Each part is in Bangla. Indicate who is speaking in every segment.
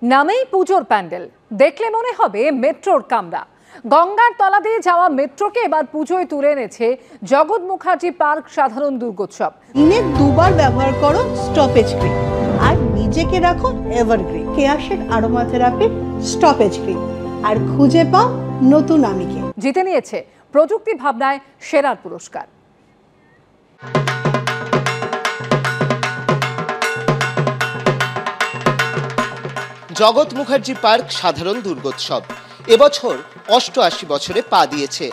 Speaker 1: নামেই পুজোর প্যান্ডেল, দেখলে মনে হবে মেট্রোর কামরা। গঙ্গার তলা দিয়ে যাওয়া মেট্রোকে এবার পুজোয় তুলে এনেছে জগৎ মুখার্জি পার্ক সাধারণ দুর্গোৎসব।
Speaker 2: দিনে দুবার ব্যবহার করো স্টপেজ ক্রিম আর নিজেকে রাখো এভারগ্রিন। কেয়াশের আরোমা থেরাপি স্টপেজ ক্রিম আর খুঁজে পাও নতুন আমিকে।
Speaker 1: জিতে নিয়েছে প্রযুক্তি ভাবনায় সেরার পুরস্কার।
Speaker 3: জগৎ মুখার্জি পার্ক সাধারণ দুর্গোৎসব এবছর ৮৮ বছরে পা দিয়েছে।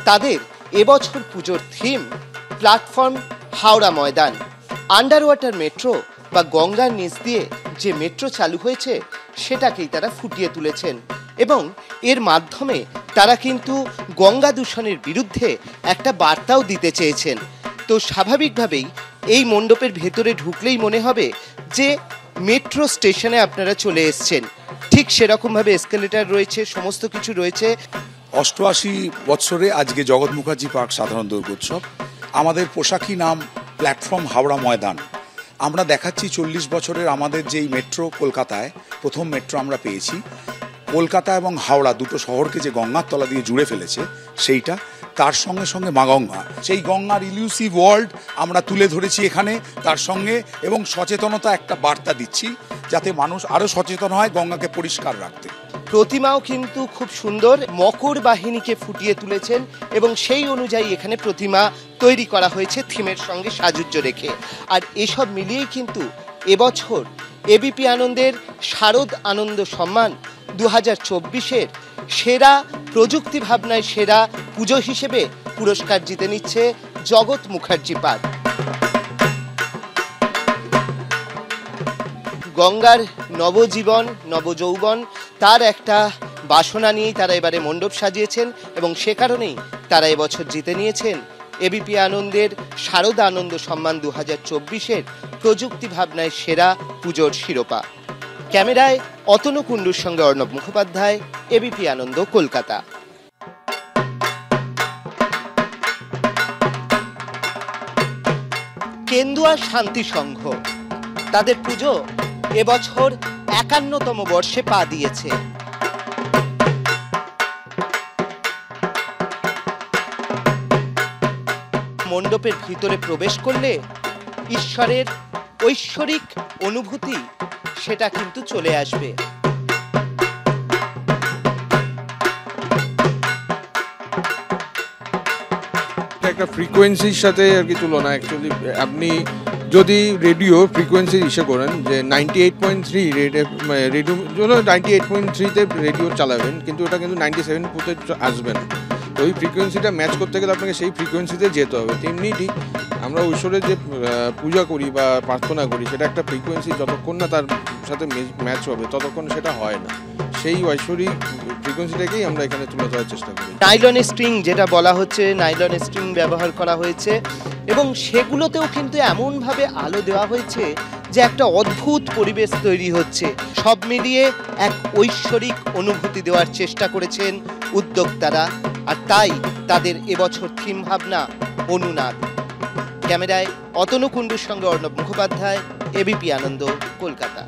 Speaker 3: তাদের এবছর পুজোর theme platform Howrah Maidan. Under water metro বা গঙ্গার নিচ দিয়ে যে মেট্রো চালু হয়েছে সেটাকেই তারা ফুটিয়ে তুলেছেন এবং এর মাধ্যমে তারা কিন্তু গঙ্গা দূষণের বিরুদ্ধে একটা বার্তাও দিতে চেয়েছেন। তো স্বাভাবিকভাবেই এই মণ্ডপের ভেতরে ঢুকলেই মনে হবে যে মেট্রো স্টেশনে আপনারা চলে এসছেন। ঠিক সেরকমভাবে এসকেলেটর রয়েছে, সমস্ত কিছু রয়েছে।
Speaker 4: ৮৮ বছরে আজকে জগৎ মুখার্জি পার্ক সাধারণ দুর্গোৎসব। আমাদের পোশাকি নাম প্ল্যাটফর্ম হাওড়া ময়দান। আমরা দেখাচ্ছি ৪০ বছরের আমাদের যেই মেট্রো কলকাতায় প্রথম মেট্রো আমরা পেয়েছি। কলকাতা এবং হাওড়া দুটো শহরকে যে গঙ্গার তলা দিয়ে জুড়ে ফেলেছে সেইটা, তার সঙ্গে সঙ্গে মা গঙ্গা, সেই গঙ্গার ইলিউসিভ ওয়ার্ল্ড আমরা তুলে ধরেছি এখানে তার সঙ্গে, এবং সচেতনতা একটা বার্তা দিচ্ছি যাতে মানুষ আরও সচেতন হয় গঙ্গাকে পরিষ্কার রাখতে।
Speaker 3: প্রতিমাও কিন্তু খুব সুন্দর, মকর বাহিনীকে ফুটিয়ে তুলেছেন এবং সেই অনুযায়ী এখানে প্রতিমা তৈরি করা হয়েছে থিমের সঙ্গে সাজুজ্য রেখে। আর এসব মিলিয়েই কিন্তু এবছর এবিপি আনন্দের শারদ আনন্দ সম্মান ২০২৪-এর সেরা প্রযুক্তি ভাবনায় সেরা পুজো হিসেবে পুরস্কার জিতে নিচ্ছে জগৎ মুখার্জি পার্ক। গঙ্গার নবজীবন নবযৌবন তার একটা বাসনা নিয়েই তারা এবারে মণ্ডপ সাজিয়েছেন এবং সে কারণেই তারা এবছর জিতে নিয়েছেন এবিপি আনন্দের শারদ আনন্দ সম্মান ২০২৪-এর প্রযুক্তি ভাবনায় সেরা পুজোর শিরোপা। ক্যামেরায় অতনু কুণ্ডুর সঙ্গে অর্ণব মুখোপাধ্যায়, এবিপি আনন্দ, কলকাতা। কেন্দুয়া শান্তি সংঘ তাদের পুজো এবছর ৫১তম বর্ষে পা দিয়েছে। মণ্ডপের ভিতরে প্রবেশ করলে ঈশ্বরের ঐশ্বরিক অনুভূতি সেটা কিন্তু চলে আসবে।
Speaker 5: একটা ফ্রিকোয়েন্সির সাথে আর কি তুলনা। অ্যাকচুয়ালি আপনি যদি রেডিও ফ্রিকোয়েন্সি ইসে করেন যে 98.3 রেডিও 98.3-তে রেডিও চালাবেন, কিন্তু ওটা কিন্তু 97-তে আসবে না। তো ওই ফ্রিকোয়েন্সিটা ম্যাচ করতে গেলে আপনাকে সেই ফ্রিকোয়েন্সিতে যেতে হবে। তেমনি ঠিক আমরা ঈশ্বরের যে পূজা করি বা প্রার্থনা করি সেটা একটা ফ্রিকোয়েন্সি, যতক্ষণ না তার সাথে ম্যাচ হবে ততক্ষণ সেটা হয় না। সেই ঐশ্বরিক ফ্রিকোয়েন্সিটাকেই আমরা এখানে তুলে ধরার চেষ্টা করি।
Speaker 3: নাইলন স্ট্রিং যেটা বলা হচ্ছে, নাইলন স্ট্রিং ব্যবহার করা হয়েছে এবং সেগুলোতেও কিন্তু এমনভাবে আলো দেওয়া হয়েছে যে একটা অদ্ভুত পরিবেশ তৈরি হচ্ছে। সব মিলিয়ে এক ঐশ্বরিক অনুভূতি দেওয়ার চেষ্টা করেছেন উদ্যোক্তারা, আর তাই তাদের এবছর থিম ভাবনা অনুনাদ। ক্যামেরায় অতনু কুণ্ডুর সঙ্গে অর্ণব মুখোপাধ্যায়, এবিপি আনন্দ, কলকাতা।